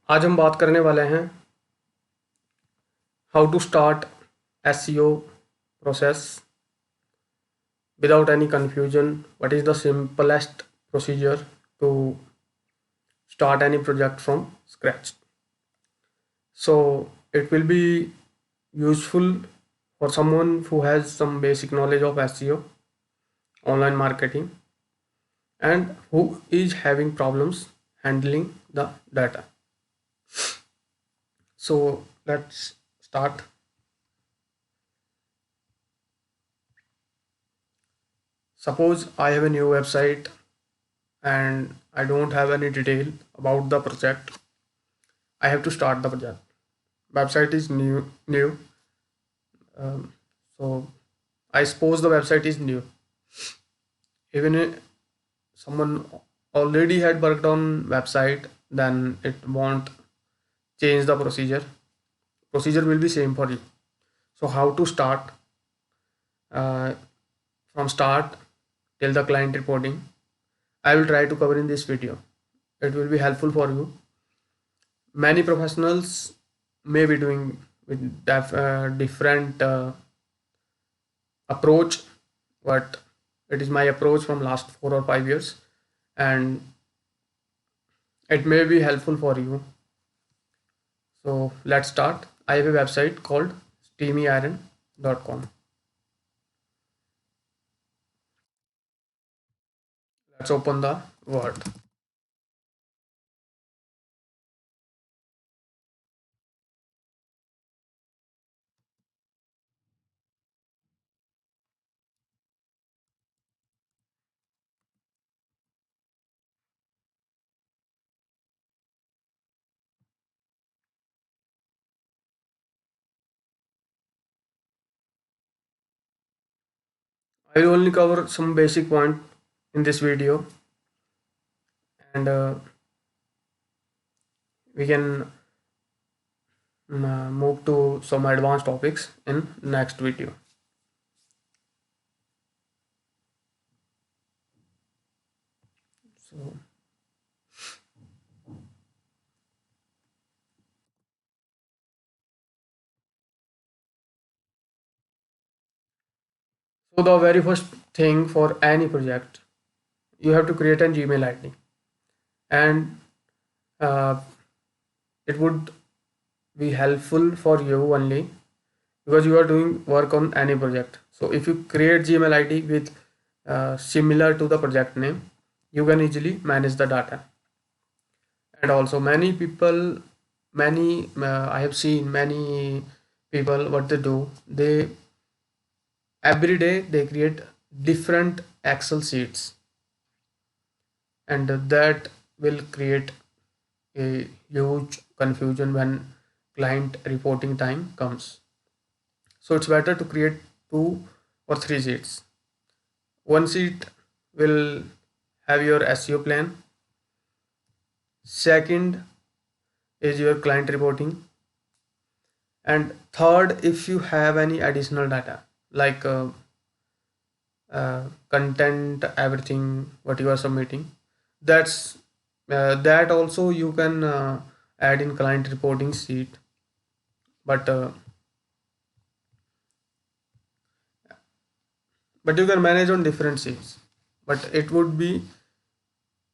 आज हम बात करने वाले हैं how to start SEO process without any confusion. What is the simplest procedure to start any project from scratch? So it will be useful for someone who has some basic knowledge of SEO, online marketing, and who is having problems handling the data. So let's start. Suppose I have a new website and I don't have any detail about the project. I have to start the project. Website is new. Um, so I suppose the website is new. Even if someone already had worked on website, then it won't change the procedure. Procedure will be same for you. So how to start uh, from start till the client reporting? I will try to cover in this video. It will be helpful for you. Many professionals may be doing with different approach, but it is my approach from last 4 or 5 years, and it may be helpful for you. So let's start. I have a website called steamyiron.com. Let's open the Word. I will only cover some basic point in this video, and we can move to some advanced topics in next video. So So the very first thing for any project, you have to create a Gmail ID, and uh, it would be helpful for you only because you are doing work on any project. So if you create Gmail ID with similar to the project name, you can easily manage the data. And also many people, many I have seen many people what they do. They every day they create different Excel sheets, and that will create a huge confusion when client reporting time comes. So it's better to create 2 or 3 sheets. One sheet will have your SEO plan. Second is your client reporting. And third, if you have any additional data like content, everything what you are submitting, that's that also you can add in client reporting sheet. But you can manage on different sheets. But it would be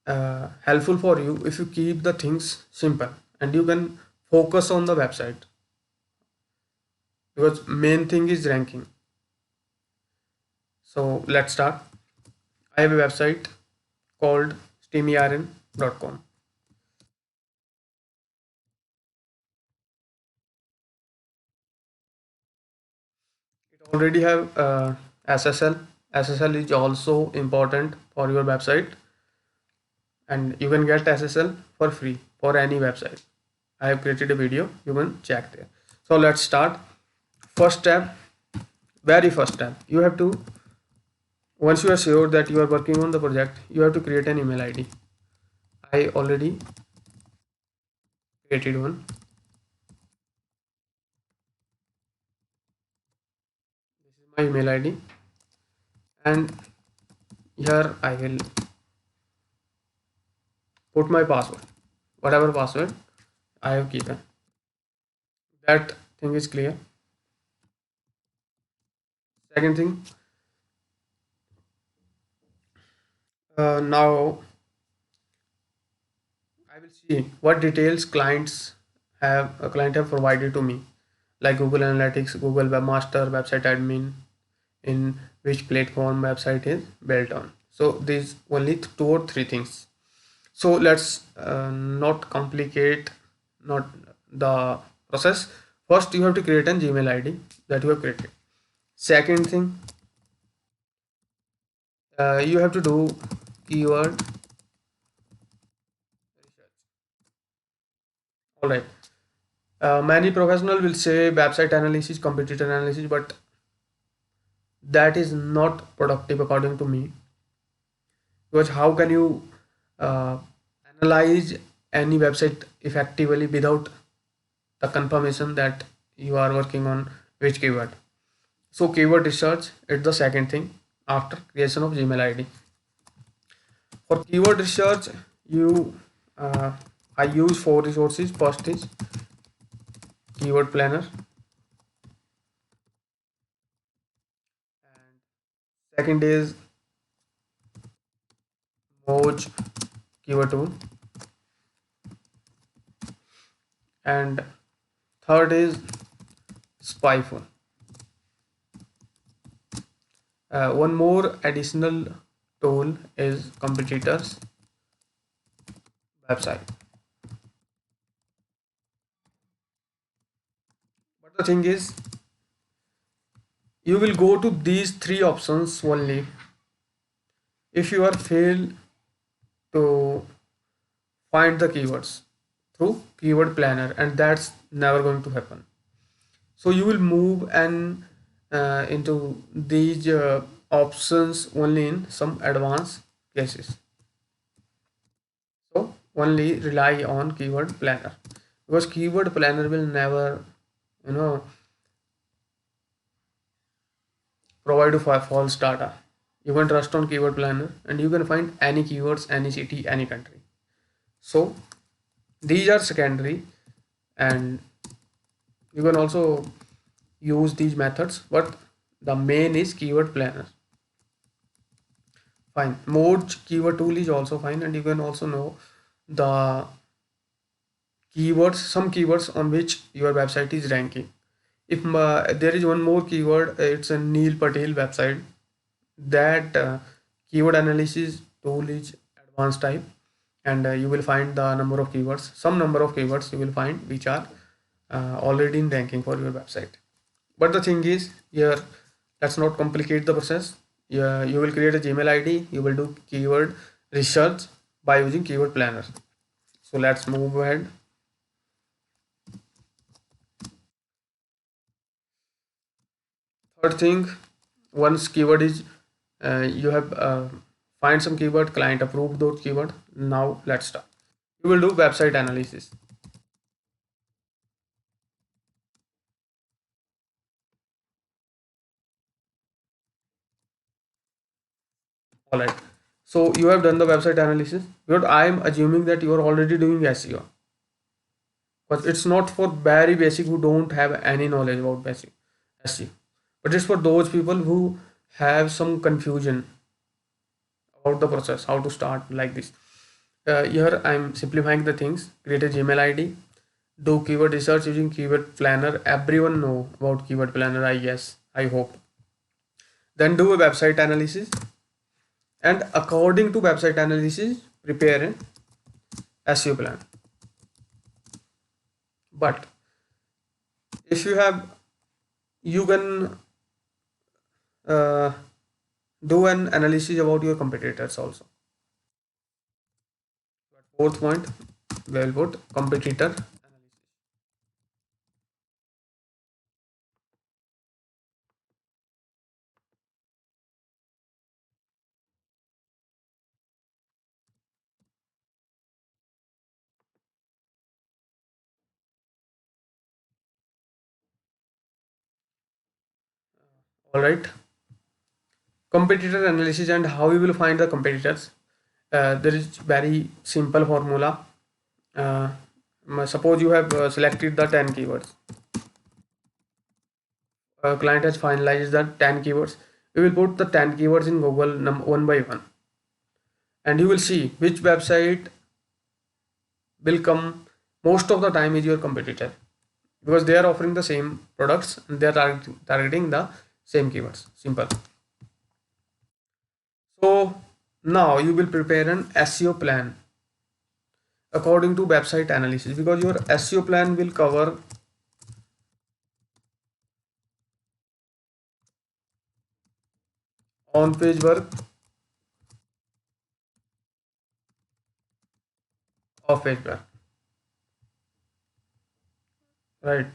helpful for you if you keep the things simple and you can focus on the website, because main thing is ranking. So let's start. I have a website called steamyiron.com. It already have SSL. SSL is also important for your website, and you can get SSL for free for any website. I have created a video, you can check there. So let's start. First step, very first step, you have to, once you are sure that you are working on the project, you have to create an email ID. I already created one. This is my email ID, and here I will put my password, whatever password I have given. That thing is clear. Second thing, now I will see what details client have provided to me, like Google Analytics, Google Webmaster, Website Admin, in which platform website is built on. So these only two or three things. So let's not complicate not the process. First, you have to create a Gmail ID that you have created. Second thing, you have to do keyword research. All right. Many professional will say website analysis, competitor analysis, but that is not productive according to me. Because how can you uh, analyze any website effectively without the confirmation that you are working on which keyword? So keyword research is the second thing after creation of Gmail ID. For keyword research, you I use four resources. First is keyword planner, and second is Moj keyword tool, and third is Spyful. One more additional tool is competitors website. But the thing is, you will go to these three options only if you are fail to find the keywords through keyword planner, and that's never going to happen. So you will move and into these options only in some advanced cases. So only rely on keyword planner, because keyword planner will never, you know, provide you for false data. You can trust on keyword planner and you can find any keywords, any city, any country. So these are secondary, and you can also use these methods, but the main is keyword planner. Fine. Mode keyword tool is also fine, and you can also know the keywords, some keywords on which your website is ranking. If there is one more keyword, it's a Neil Patel website. That keyword analysis tool is advanced type, and you will find the number of keywords, some number of keywords you will find which are already in ranking for your website. But the thing is here, let's not complicate the process. Yeah, you will create a Gmail ID, you will do keyword research by using keyword planner. So let's move ahead. Third thing, once keyword is you have find some keyword, client approved those keyword. Now let's start. You will do website analysis. All right. So you have done the website analysis. But I am assuming that you are already doing SEO, but it's not for very basic who don't have any knowledge about basic SEO. But it's for those people who have some confusion about the process, how to start like this. Here I'm simplifying the things. Create a Gmail ID. Do keyword research using keyword planner. Everyone know about keyword planner, I guess. I hope. Then do a website analysis, and according to website analysis, prepare an SEO plan. But if you have, you can uh, do an analysis about your competitors also. Fourth point, well put, competitor analysis. All right, competitor analysis and how you will find the competitors. There is very simple formula. Uh, Suppose you have selected the 10 keywords. Client has finalized the 10 keywords. We will put the 10 keywords in Google one by one, and you will see which website will come most of the time is your competitor, because they are offering the same products and they are targeting the same keywords. Simple. So now you will prepare an SEO plan according to website analysis, because your SEO plan will cover on page work, off page work, right?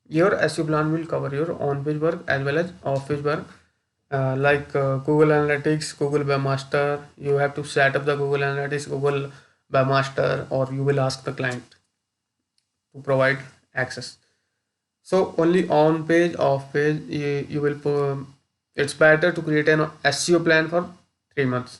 Your SEO plan will cover your on page work as well as off page work, like Google Analytics, Google Webmaster. You have to set up the Google Analytics, Google Webmaster, or you will ask the client to provide access. So only on page, off page, you will put, it's better to create an SEO plan for 3 months.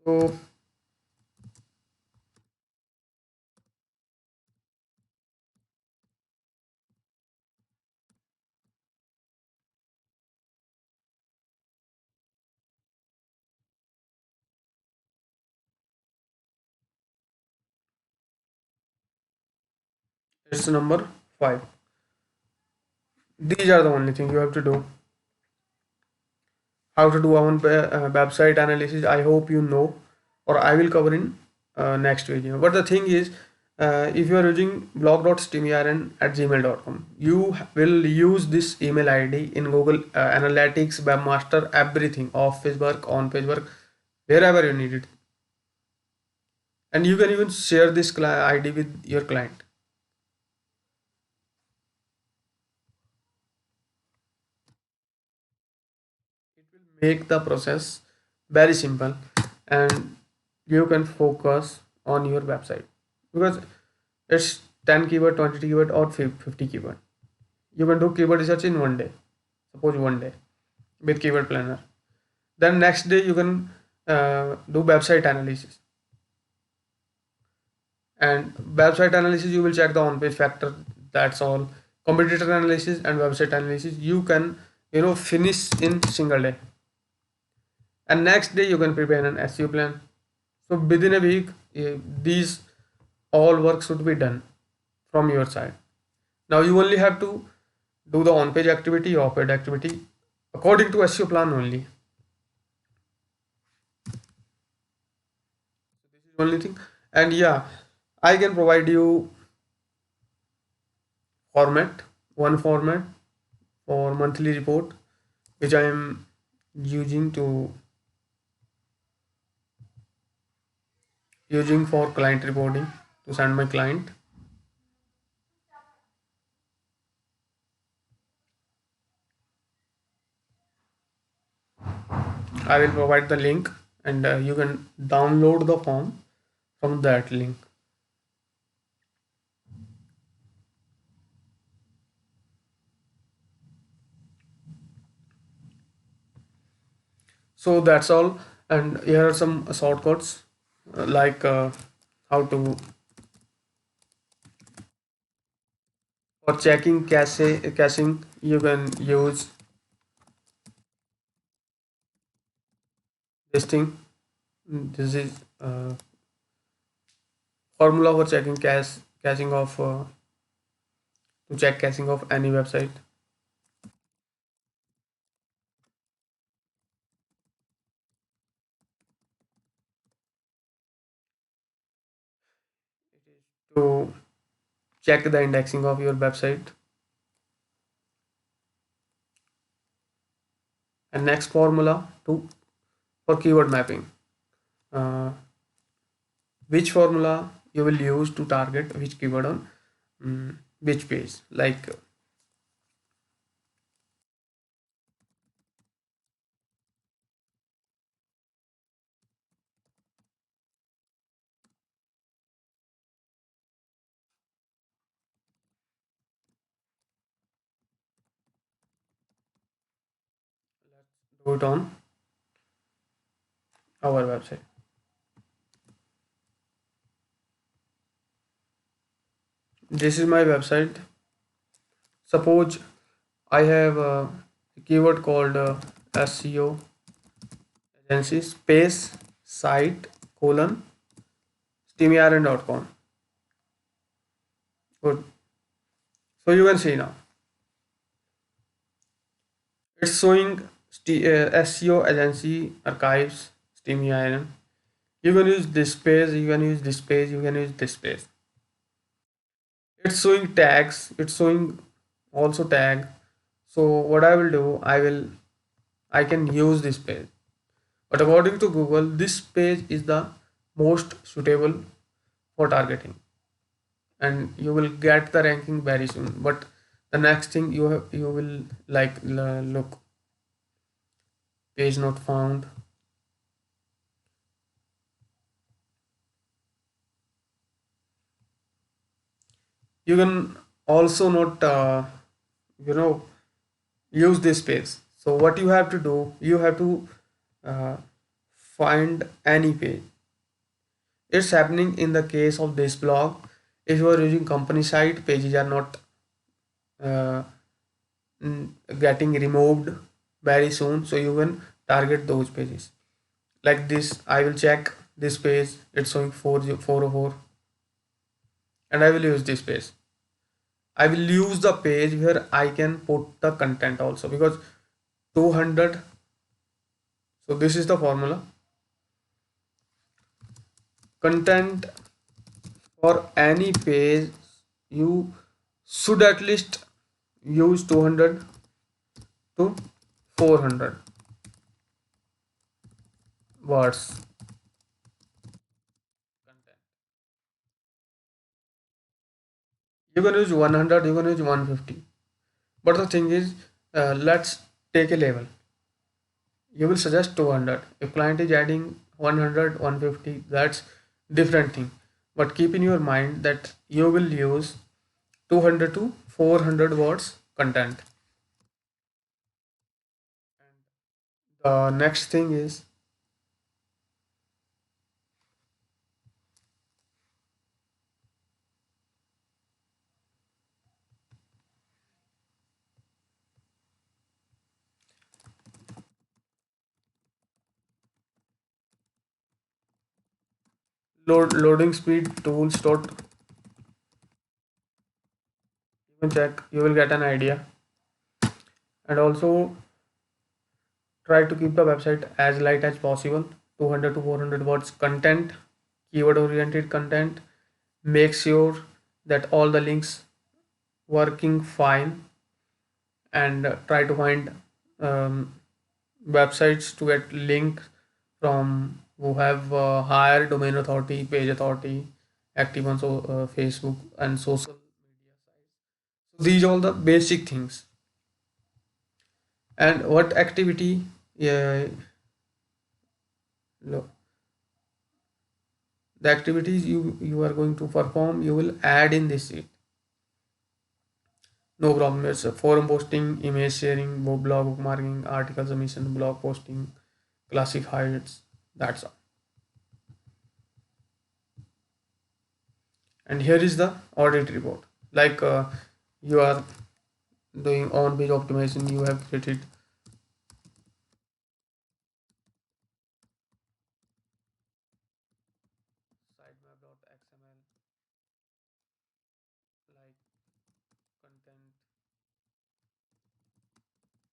So it's number 5. These are the only thing you have to do. How to do on website analysis, I hope you know, or I will cover in next video. But the thing is, if you are using blog.steamrn at gmail.com, you will use this email id in Google Analytics, Webmaster, everything, off page work, on page work, wherever you need it. And you can even share this id with your client. It will make the process very simple, and you can focus on your website, because it's 10 keyword, 20 keyword, or 50 keyword. You can do keyword research in one day, suppose one day, with keyword planner. Then next day you can do website analysis. And website analysis, you will check the on page factor. That's all. Competitor analysis and website analysis you can, finish in single day. And next day you can prepare an SEO plan. So within a week, these all work should be done from your side. Now you only have to do the on-page activity, off-page activity according to SEO plan only. This is only thing. And yeah, I can provide you format, one format for monthly report, which I am using to using for client reporting to send my client. I will provide the link, and you can download the form from that link. So that's all. And here are some shortcuts, like how to, for checking caching, you can use this thing. This is formula for checking caching of to check caching of any website. It is to check the indexing of your website. And next formula to for keyword mapping. Uh, which formula you will use to target which keyword on which page, like do it on our website. This is my website. Suppose I have a keyword called SEO agency space site colon steamyarn.com. Good. So you can see now it's showing SEO agency archives SteamyIron. You can use this page, you can use this page, you can use this page. It's showing tags, it's showing also tag. So what I will do, I can use this page. But according to Google, this page is the most suitable for targeting, and you will get the ranking very soon. But the next thing you will like look page not found. You can also not you know use this page. So what you have to do, you have to uh, find any page. It's happening in the case of this blog. If you are using company site, pages are not uh, getting removed very soon, so you can target those pages like this. I will check this page, it's showing 404, and I will use this page. I will use the page where I can put the content also, because 200. So this is the formula. Content for any page, you should at least use 200 to 400 words content. You can use 100, you can use 150. But the thing is, let's take a level. You will suggest 200. If client is adding 100, 150, that's different thing. But keep in your mind that you will use 200 to 400 words content. The next thing is loading speed tools dot. You can check, you will get an idea. And also try to keep the website as light as possible. 200 to 400 words content, keyword oriented content. Make sure that all the links working fine, and try to find um, websites to get links from who have higher domain authority, page authority, active on Facebook and social media sites. So these are all the basic things. And what activity, yeah, the activities you are going to perform, you will add in this sheet. No problem. It's forum posting, image sharing, blog bookmarking, article submission, blog posting, classic highlights. That's all. And here is the audit report. Like you are doing on page optimization, you have created sitemap.xml, like content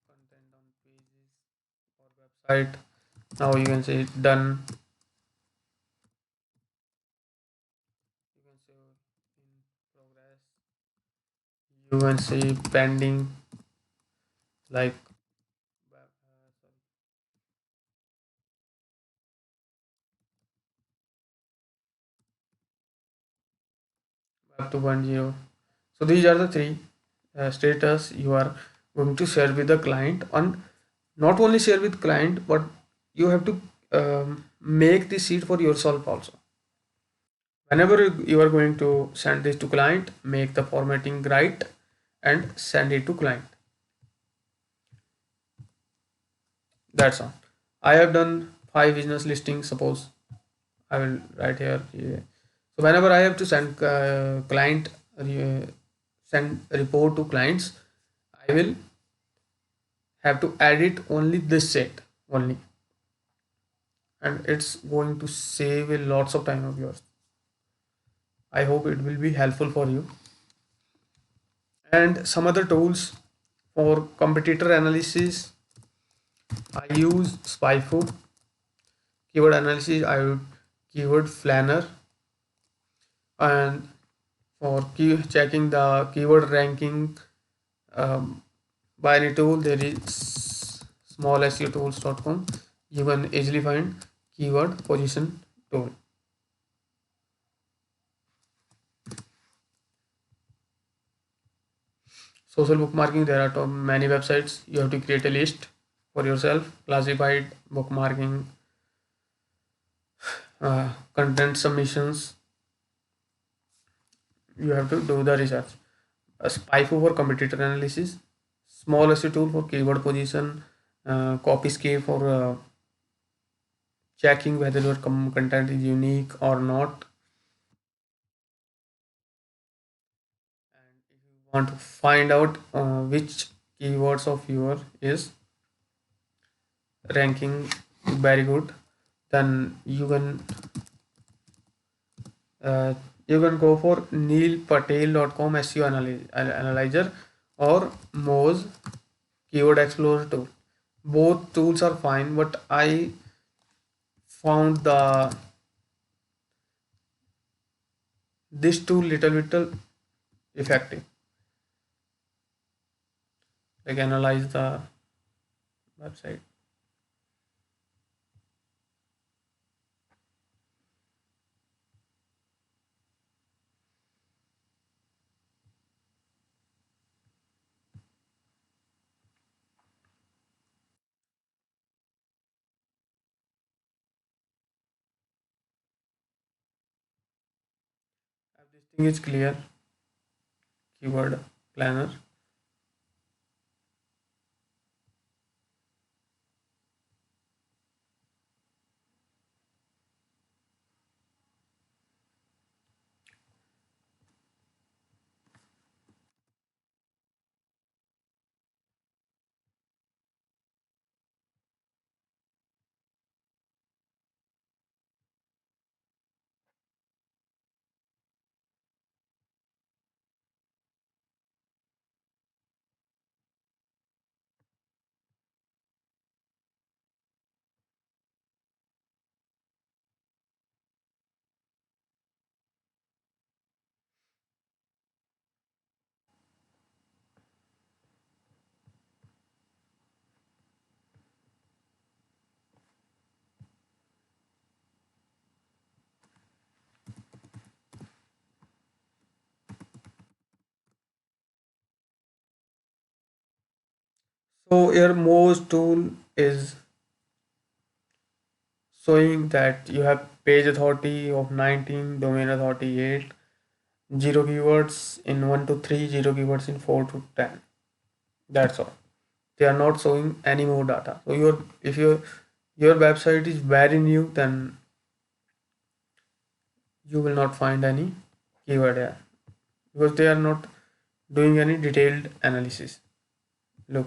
content on pages or website. Now you can say done. You can say in progress. You can say pending, like sorry, web 2.0. So these are the three status you are going to share with the client. And not only share with client, but you have to make this sheet for yourself also. Whenever you are going to send this to client, make the formatting right and send it to client. That's all. I have done five business listings. Suppose I will write here. Yeah. So whenever I have to send send report to clients, I will have to edit only this set only, and it's going to save a lots of time of yours. I hope it will be helpful for you. And some other tools for competitor analysis, I use Spyfo. Keyword analysis, I would keyword planner, and for checking the keyword ranking, um, by any tool there is smallseotools.com. You can easily find keyword position tool. Social bookmarking, there are many websites. You have to create a list for yourself. Classified bookmarking, content submissions. You have to do the research. A Spyfo for competitor analysis, small SEO tool for keyword position, Copyscape for checking whether your content is unique or not. And if you want to find out which keywords of your is ranking very good, then uh, you can go for neilpatel.com SEO analyzer or Moz Keyword Explorer tool. Both tools are fine, but I found the this tool little effective. Like analyze the website. This thing is clear. Keyword planner. So your most tool is showing that you have page authority of 19, domain authority 8, zero keywords in 1 to 3, zero keywords in 4 to 10. That's all. They are not showing any more data. So your website is very new, then you will not find any keyword here because they are not doing any detailed analysis. Look,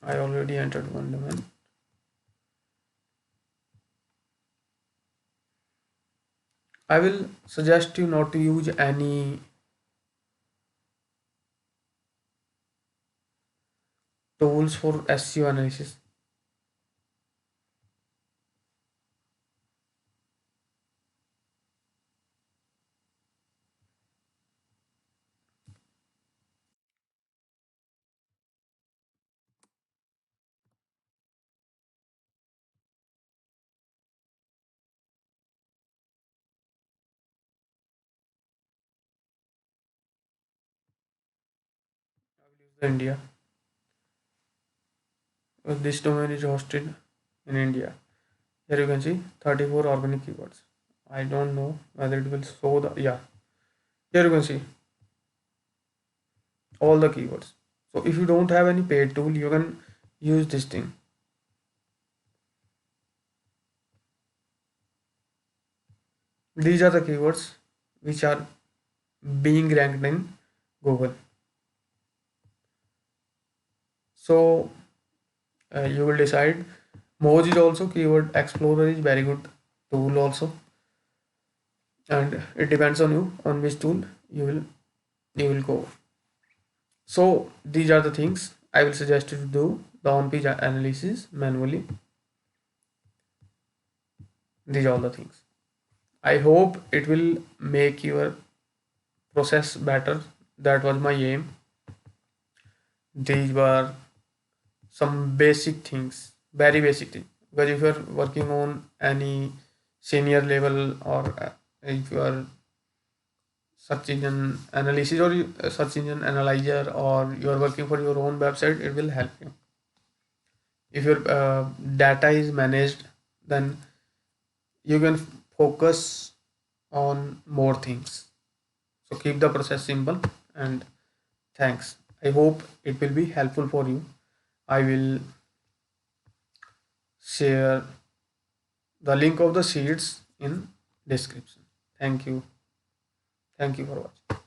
I already entered one domain. I will suggest you not to use any tools for SEO analysis. I will use the India. This domain is hosted in India. Here you can see 34 organic keywords. I don't know whether it will show the, yeah, here you can see all the keywords. So if you don't have any paid tool, you can use this thing. These are the keywords which are being ranked in Google. So you will decide. Moz is also keyword explorer is very good tool also, and it depends on you on which tool you will go. So these are the things I will suggest you to do the on-page analysis manually. These are all the things. I hope it will make your process better. That was my aim. These were some basic things, very basic things. Because if you're working on any senior level, or if you are search engine analysis, or search engine analyzer, or you are working for your own website, it will help you. If your data is managed, then you can focus on more things. So keep the process simple, and thanks. I hope it will be helpful for you. I will share the link of the sheets in description. Thank you. Thank you for watching.